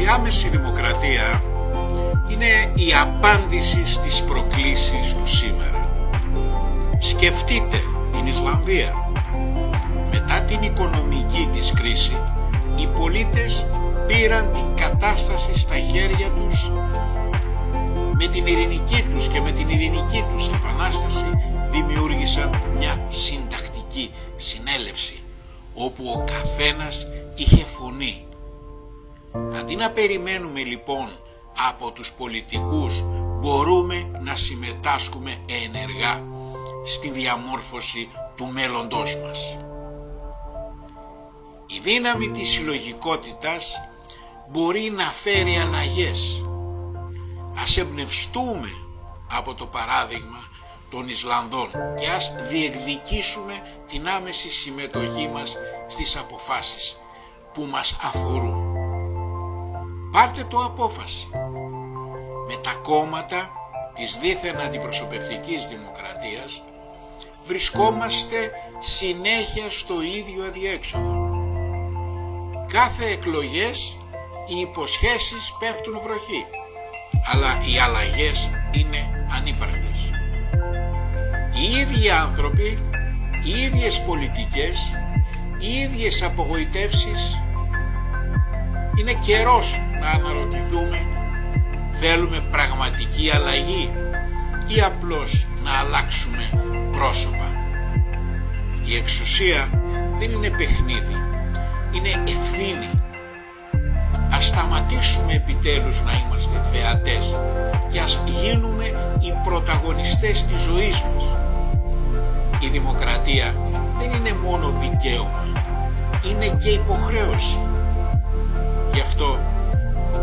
άμεση δημοκρατία είναι η απάντηση στις προκλήσεις του σήμερα. Σκεφτείτε την Ισλανδία. Μετά την οικονομική της κρίση, οι πολίτες πήραν την κατάσταση στα χέρια τους με την ειρηνική τους και με την ειρηνική τους επανάσταση δημιούργησαν μια συντακτική συνέλευση όπου ο καθένας είχε φωνή. Αντί να περιμένουμε λοιπόν από τους πολιτικούς, μπορούμε να συμμετάσχουμε ενεργά στη διαμόρφωση του μέλλοντός μας. Η δύναμη της συλλογικότητας μπορεί να φέρει αλλαγές. Ας εμπνευστούμε από το παράδειγμα των Ισλανδών και ας διεκδικήσουμε την άμεση συμμετοχή μας στις αποφάσεις που μας αφορούν. Πάρτε το απόφαση. Με τα κόμματα της δίθεν αντιπροσωπευτικής δημοκρατίας βρισκόμαστε συνέχεια στο ίδιο αδιέξοδο. Κάθε εκλογές οι υποσχέσεις πέφτουν βροχή, αλλά οι αλλαγές είναι ανύπαρκτες. Οι ίδιοι άνθρωποι, οι ίδιες πολιτικές, οι ίδιες απογοητεύσεις. Είναι καιρός να αναρωτηθούμε, θέλουμε πραγματική αλλαγή ή απλώς να αλλάξουμε πρόσωπα. Η εξουσία δεν είναι παιχνίδι, είναι ευθύνη. Ας σταματήσουμε επιτέλους να είμαστε θεατές και ας γίνουμε οι πρωταγωνιστές της ζωής μας. Η δημοκρατία δεν είναι μόνο δικαίωμα, είναι και υποχρέωση. Γι' αυτό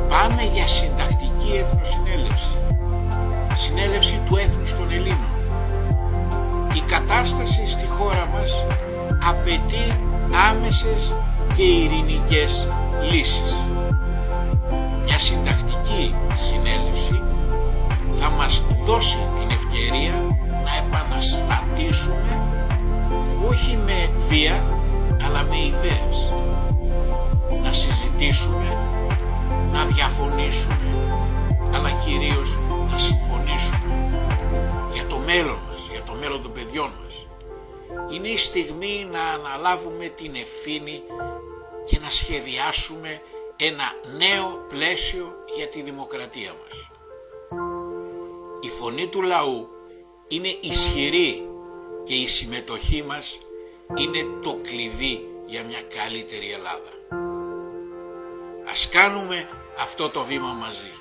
πάμε για συντακτική εθνοσυνέλευση, συνέλευση του έθνους των Ελλήνων. Η κατάσταση στη χώρα μας απαιτεί άμεσες και ειρηνικές λύσεις. Μια συντακτική συνέλευση θα μας δώσει την ευκαιρία να επαναστατήσουμε όχι με βία αλλά με ιδέες. Να συζητήσουμε, να διαφωνήσουμε, αλλά κυρίως να συμφωνήσουμε για το μέλλον μας, για το μέλλον των παιδιών μας. Είναι η στιγμή να αναλάβουμε την ευθύνη και να σχεδιάσουμε ένα νέο πλαίσιο για τη δημοκρατία μας. Η φωνή του λαού είναι ισχυρή και η συμμετοχή μας είναι το κλειδί για μια καλύτερη Ελλάδα. Ας κάνουμε αυτό το βήμα μαζί.